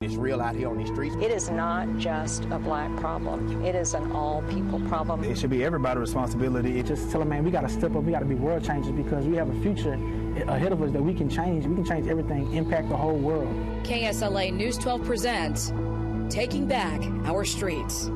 It's real out here on these streets. It is not just a black problem. It is an all-people problem. It should be everybody's responsibility. Just tell them, man, we got to step up. We got to be world changers because we have a future ahead of us that we can change. We can change everything, impact the whole world. KSLA News 12 presents Taking Back Our Streets.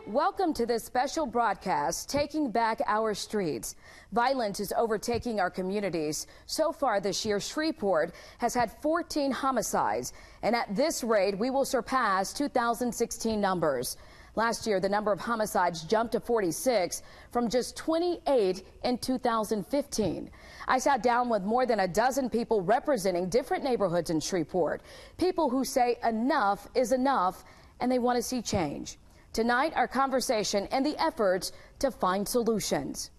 Welcome to this special broadcast, Taking Back Our Streets. Violence is overtaking our communities. So far this year, Shreveport has had 14 homicides, and at this rate, we will surpass 2016 numbers. Last year, the number of homicides jumped to 46 from just 28 in 2015. I sat down with more than a dozen people representing different neighborhoods in Shreveport, people who say enough is enough and they want to see change. Tonight, our conversation and the efforts to find solutions.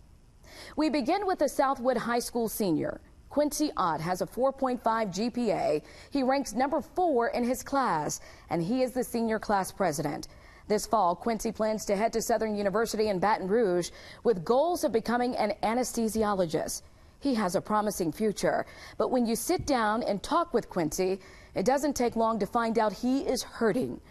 We begin with a Southwood High School senior. Quincy Ott has a 4.5 GPA. He ranks number 4 in his class, and he is the senior class president. This fall, Quincy plans to head to Southern University in Baton Rouge with goals of becoming an anesthesiologist. He has a promising future, but when you sit down and talk with Quincy, it doesn't take long to find out he is hurting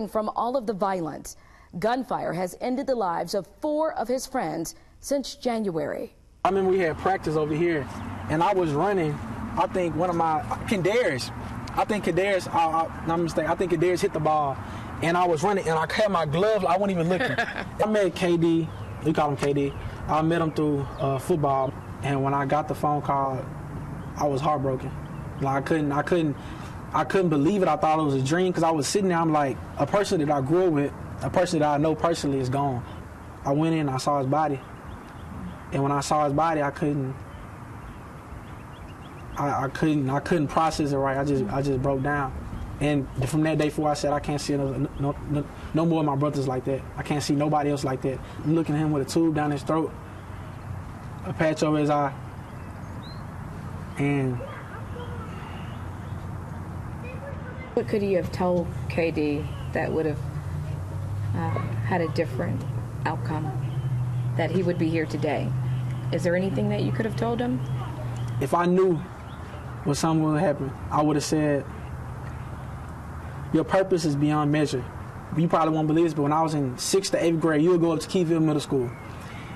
from all of the violence. Gunfire has ended the lives of 4 of his friends since January. I remember we had practice over here, and I was running. I think one of my, Kadarius, I think Kadarius hit the ball, and I was running, and I had my gloves, I wasn't even looking. I met KD, we call him KD. I met him through football, and when I got the phone call, I was heartbroken. Like I couldn't believe it. I thought it was a dream because I was sitting there. I'm like, a person that I grew up with, a person that I know personally is gone. I went in, I saw his body. And when I saw his body, I couldn't process it right. I just broke down. And from that day forward, I said, I can't see no more of my brothers like that. I can't see nobody else like that. I'm looking at him with a tube down his throat, a patch over his eye. And what could you have told KD that would have had a different outcome, that he would be here today? Is there anything that you could have told him? If I knew what something would happen, I would have said, your purpose is beyond measure. You probably won't believe this, but when I was in 6th to 8th grade, you would go up to Keyville Middle School,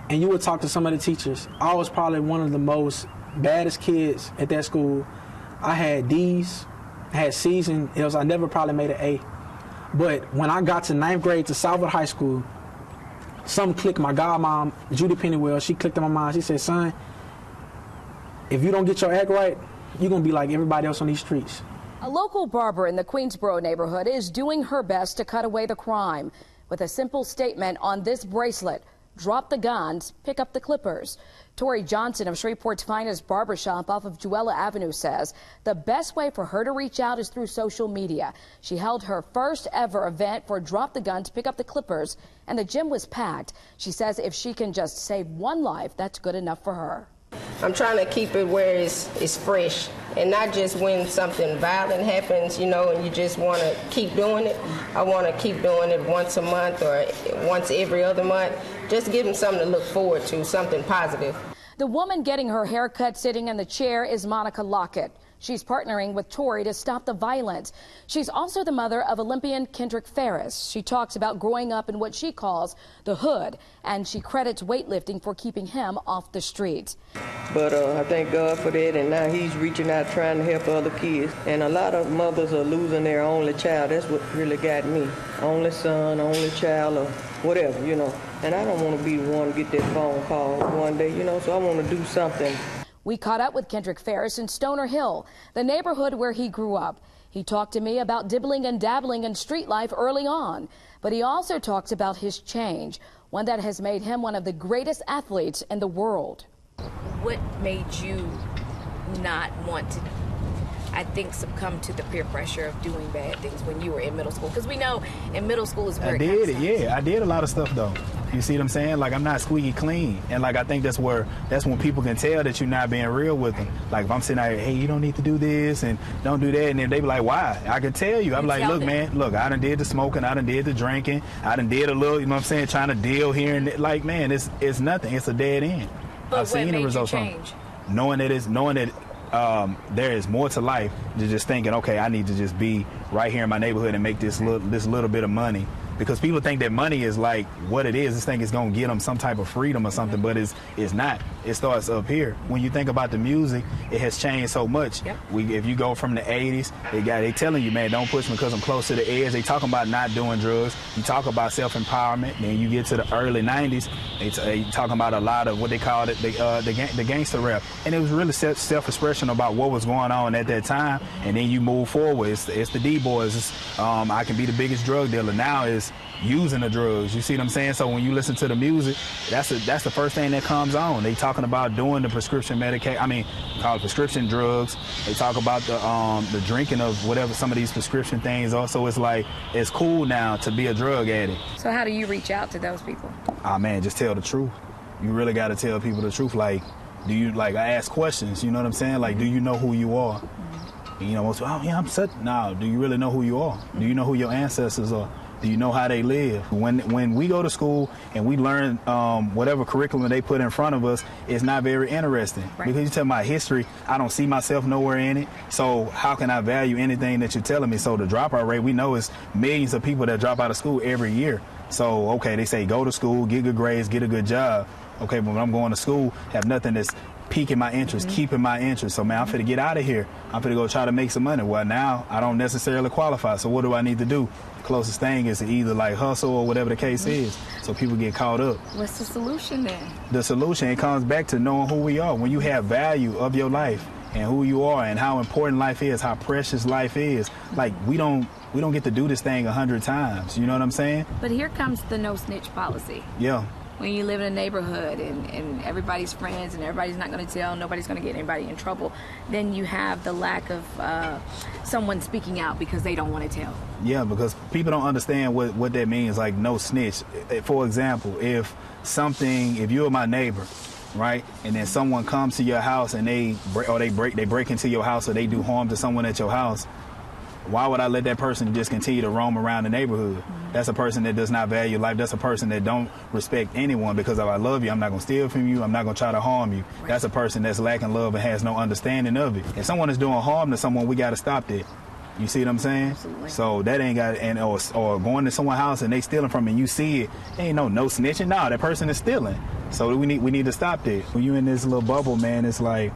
and you would talk to some of the teachers. I was probably one of the most baddest kids at that school. I had D's, I had C's and L's. I never probably made an A. But when I got to 9th grade to Southwood High School, something clicked. My godmom, Judy Pennywell, she clicked in my mind. She said, son, if you don't get your act right, you're going to be like everybody else on these streets. A local barber in the Queensboro neighborhood is doing her best to cut away the crime with a simple statement on this bracelet: drop the guns, pick up the clippers. Tori Johnson of Shreveport's finest barbershop off of Juella Avenue says the best way for her to reach out is through social media. She held her first ever event for Drop the Guns, Pick Up the Clippers, and the gym was packed. She says if she can just save one life, that's good enough for her. I'm trying to keep it where it's fresh, and not just when something violent happens, you know, and you just want to keep doing it. I want to keep doing it once a month or once every other month. Just give them something to look forward to, something positive. The woman getting her hair cut sitting in the chair is Monica Lockett. She's partnering with Tori to stop the violence. She's also the mother of Olympian Kendrick Ferris. She talks about growing up in what she calls the hood, and she credits weightlifting for keeping him off the streets. But I thank God for that, and now he's reaching out trying to help other kids. And a lot of mothers are losing their only child. That's what really got me. Only son, only child, or whatever, you know. And I don't want to be the one to get that phone call one day, you know, so I want to do something. We caught up with Kendrick Ferris in Stoner Hill, the neighborhood where he grew up. He talked to me about dibbling and dabbling in street life early on, but he also talks about his change, one that has made him one of the greatest athletes in the world. What made you not want to, I think, succumb to the peer pressure of doing bad things when you were in middle school? Because we know in middle school is very I did a lot of stuff, though. You see what I'm saying? Like, I'm not squeaky clean. And, like, I think that's when people can tell that you're not being real with them. Like, if I'm sitting out here, hey, you don't need to do this and don't do that, and then they be like, why? I can tell you. I'm like, look, man, look, I done did the smoking, I done did the drinking, I done did a little, you know what I'm saying, trying to deal here and there. Like, man, it's nothing. It's a dead end. But I've seen the results from it. Knowing that there is more to life than just thinking, okay, I need to just be right here in my neighborhood and make this little bit of money. Because people think that money is like what it is. This thing is gonna get them some type of freedom or something, but it's not. It starts up here. When you think about the music, it has changed so much. Yep. If you go from the 80s, they telling you, man, don't push me because I'm close to the edge. They talking about not doing drugs. You talk about self-empowerment. Then you get to the early 90s, they talking about a lot of what they called it, the gangster rap. And it was really self-expression about what was going on at that time. And then you move forward. It's the D-boys. I can be the biggest drug dealer. Now it's using the drugs. You see what I'm saying? So when you listen to the music, that's the first thing that comes on. They talking about doing the prescription call it prescription drugs. They talk about the drinking of whatever some of these prescription things are. So it's like, it's cool now to be a drug addict. So how do you reach out to those people? Man, just tell the truth. You really got to tell people the truth. Like, I ask questions, you know what I'm saying? Like, do you know who you are? You know, no, do you really know who you are? Do you know who your ancestors are? Do you know how they live? When we go to school and we learn whatever curriculum they put in front of us, it's not very interesting. Right. Because you tell my history, I don't see myself nowhere in it. So how can I value anything that you're telling me? So the dropout rate, we know is millions of people that drop out of school every year. So, okay, they say go to school, get good grades, get a good job. Okay, but when I'm going to school, have nothing that's piquing my interest, keeping my interest. So, man, I'm finna get out of here. I'm finna go try to make some money. Well, now I don't necessarily qualify. So what do I need to do? The closest thing is to either like hustle or whatever the case is. So people get caught up. What's the solution then? The solution, it comes back to knowing who we are. When you have value of your life and who you are and how important life is, how precious life is, like we don't get to do this thing 100 times. You know what I'm saying? But here comes the no snitch policy. Yeah. When you live in a neighborhood and everybody's friends and everybody's not going to tell, nobody's going to get anybody in trouble, then you have the lack of someone speaking out because they don't want to tell. Yeah, because people don't understand what that means, like no snitch. For example, if you're my neighbor, right, and then someone comes to your house and they break into your house or they do harm to someone at your house, why would I let that person just continue to roam around the neighborhood? That's a person that does not value life. That's a person that don't respect anyone because if I love you, I'm not going to steal from you. I'm not going to try to harm you. Right. That's a person that's lacking love and has no understanding of it. If someone is doing harm to someone, we got to stop that. You see what I'm saying? Absolutely. So that ain't got, or going to someone's house and they stealing from you and you see it, ain't no snitching. No, that person is stealing. So we need to stop that. When you in this little bubble, man, it's like,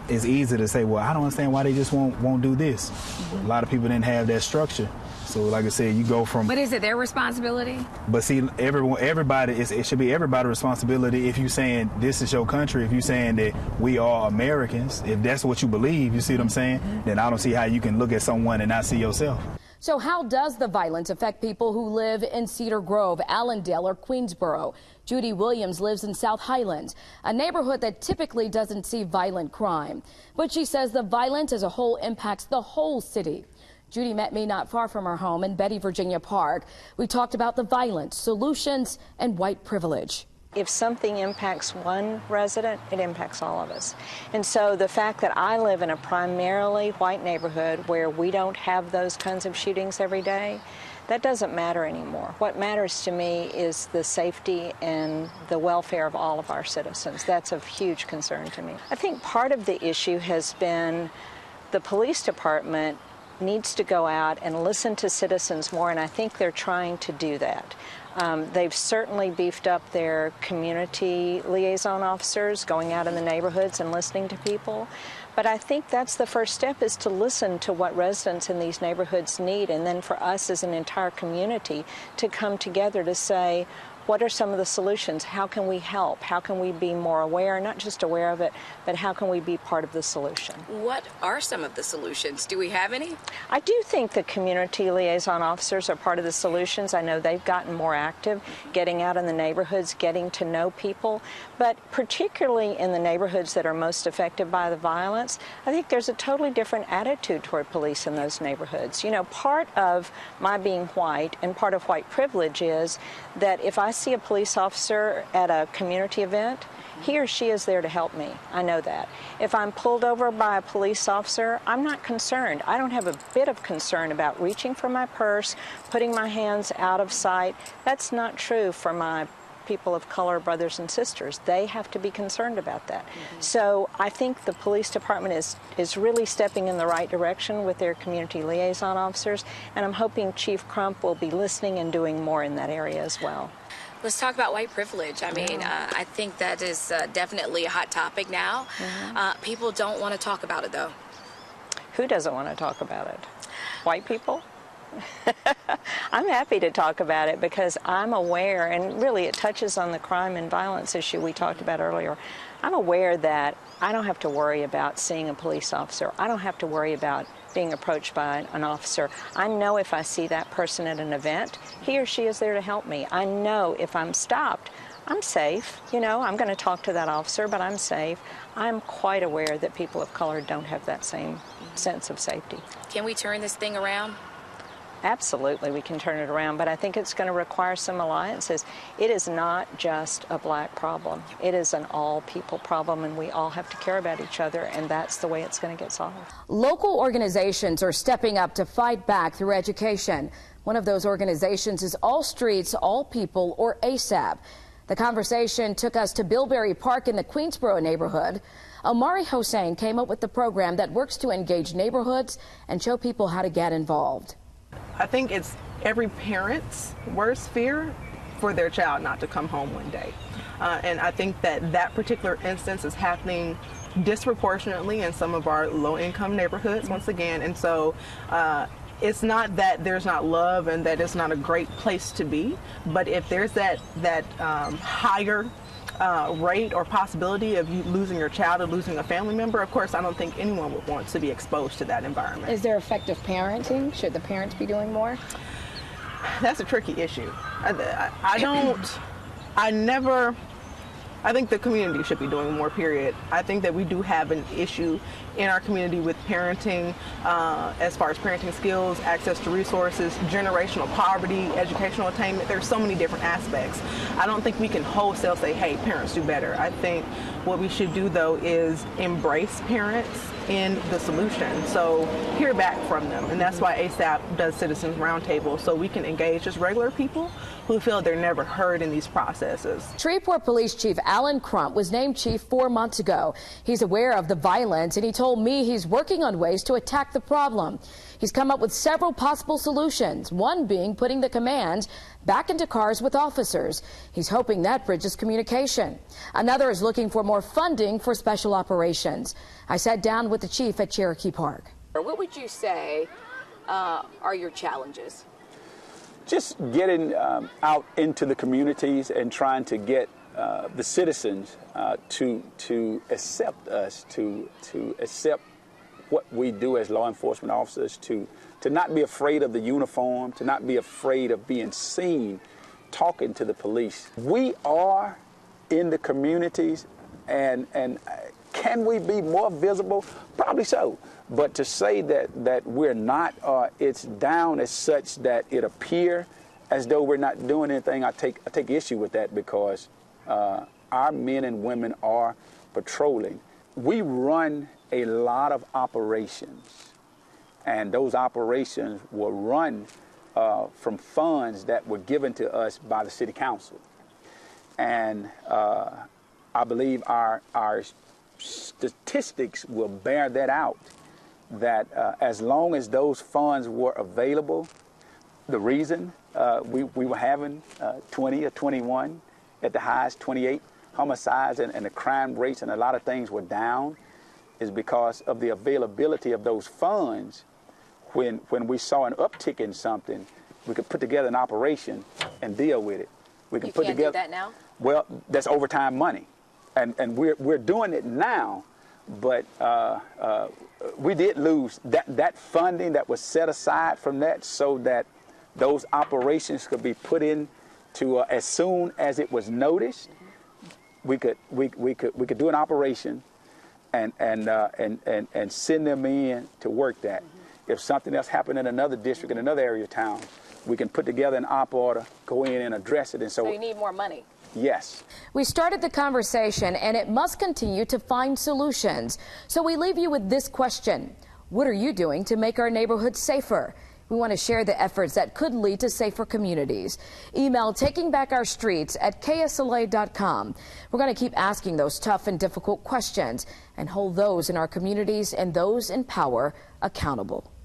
it's easy to say, well, I don't understand why they just won't do this. A lot of people didn't have that structure. So like I said, you go from... But is it their responsibility? But see, everybody, it should be everybody's responsibility. If you're saying this is your country, if you're saying that we are Americans, if that's what you believe, you see what I'm saying? Then I don't see how you can look at someone and not see yourself. So how does the violence affect people who live in Cedar Grove, Allendale, or Queensboro? Judy Williams lives in South Highlands, a neighborhood that typically doesn't see violent crime. But she says the violence as a whole impacts the whole city. Judy met me not far from her home in Betty, Virginia Park. We talked about the violence, solutions, and white privilege. If something impacts one resident, it impacts all of us. And so the fact that I live in a primarily white neighborhood where we don't have those kinds of shootings every day, that doesn't matter anymore. What matters to me is the safety and the welfare of all of our citizens. That's of huge concern to me. I think part of the issue has been the police department needs to go out and listen to citizens more, and I think they're trying to do that. They've certainly beefed up their community liaison officers, going out in the neighborhoods and listening to people. But I think that's the first step, is to listen to what residents in these neighborhoods need, and then for us as an entire community to come together to say, what are some of the solutions? How can we help? How can we be more aware, not just aware of it, but how can we be part of the solution? What are some of the solutions? Do we have any? I do think the community liaison officers are part of the solutions. I know they've gotten more active, getting out in the neighborhoods, getting to know people. But particularly in the neighborhoods that are most affected by the violence, I think there's a totally different attitude toward police in those neighborhoods. You know, part of my being white and part of white privilege is that if I see a police officer at a community event, he or she is there to help me. I know that. If I'm pulled over by a police officer, I'm not concerned. I don't have a bit of concern about reaching for my purse, putting my hands out of sight. That's not true for my people of color brothers and sisters. They have to be concerned about that. So I think the police department is really stepping in the right direction with their community liaison officers, and I'm hoping Chief Crump will be listening and doing more in that area as well. Let's talk about white privilege. I mean, I think that is definitely a hot topic now. People don't want to talk about it, though. Who doesn't want to talk about it? White people? I'm happy to talk about it because I'm aware, and really it touches on the crime and violence issue we talked about earlier. I'm aware that I don't have to worry about seeing a police officer. I don't have to worry about being approached by an officer. I know if I see that person at an event, he or she is there to help me. I know if I'm stopped, I'm safe. You know, I'm going to talk to that officer, but I'm safe. I'm quite aware that people of color don't have that same sense of safety. Can we turn this thing around? Absolutely, we can turn it around, but I think it's going to require some alliances. It is not just a black problem. It is an all-people problem, and we all have to care about each other, and that's the way it's going to get solved. Local organizations are stepping up to fight back through education. One of those organizations is All Streets, All People, or ASAP. The conversation took us to Bilberry Park in the Queensboro neighborhood. Amari Hossein came up with the program that works to engage neighborhoods and show people how to get involved. I think it's every parent's worst fear for their child not to come home one day. And I think that particular instance is happening disproportionately in some of our low-income neighborhoods once again. And so it's not that there's not love and that it's not a great place to be, but if there's that higher rate or possibility of you losing your child or losing a family member, of course, I don't think anyone would want to be exposed to that environment. Is there effective parenting? Should the parents be doing more? That's a tricky issue. I think the community should be doing more, period. I think that we do have an issue in our community with parenting, as far as parenting skills, access to resources, generational poverty, educational attainment. There's so many different aspects. I don't think we can wholesale say, hey, parents do better. I think what we should do, though, is embrace parents in the solution. So hear back from them. And that's why ASAP does Citizens Roundtable, so we can engage just regular people who feel they're never heard in these processes. Shreveport Police Chief Alan Crump was named chief 4 months ago. He's aware of the violence, and he told me he's working on ways to attack the problem. He's come up with several possible solutions, one being putting the commands back into cars with officers. He's hoping that bridges communication. Another is looking for more funding for special operations. I sat down with the chief at Cherokee Park. What would you say are your challenges? Just getting out into the communities and trying to get the citizens to accept us, to accept what we do as law enforcement officers, to not be afraid of the uniform, to not be afraid of being seen talking to the police. We are in the communities, and can we be more visible? Probably so. But to say that we're not, it's down as such that it appear as though we're not doing anything, I take issue with that, because our men and women are patrolling. We run a lot of operations, and those operations were run from funds that were given to us by the city council. And I believe our statistics will bear that out, that as long as those funds were available, the reason we were having 20 or 21, at the highest 28 homicides, and the crime rates and a lot of things were down, is because of the availability of those funds. When we saw an uptick in something, we could put together an operation and deal with it. We can put together. You can't do that now? Well, that's overtime money, and we're doing it now, but we did lose that funding that was set aside from that, so that those operations could be put in to as soon as it was noticed. We could do an operation and send them in to work that. If something else happened in another district, in another area of town, we can put together an op order, go in and address it. And so you need more money. Yes. We started the conversation, and it must continue to find solutions. So we leave you with this question. What are you doing to make our neighborhoods safer? We want to share the efforts that could lead to safer communities. Email takingbackourstreets@ksla.com. We're going to keep asking those tough and difficult questions and hold those in our communities and those in power accountable.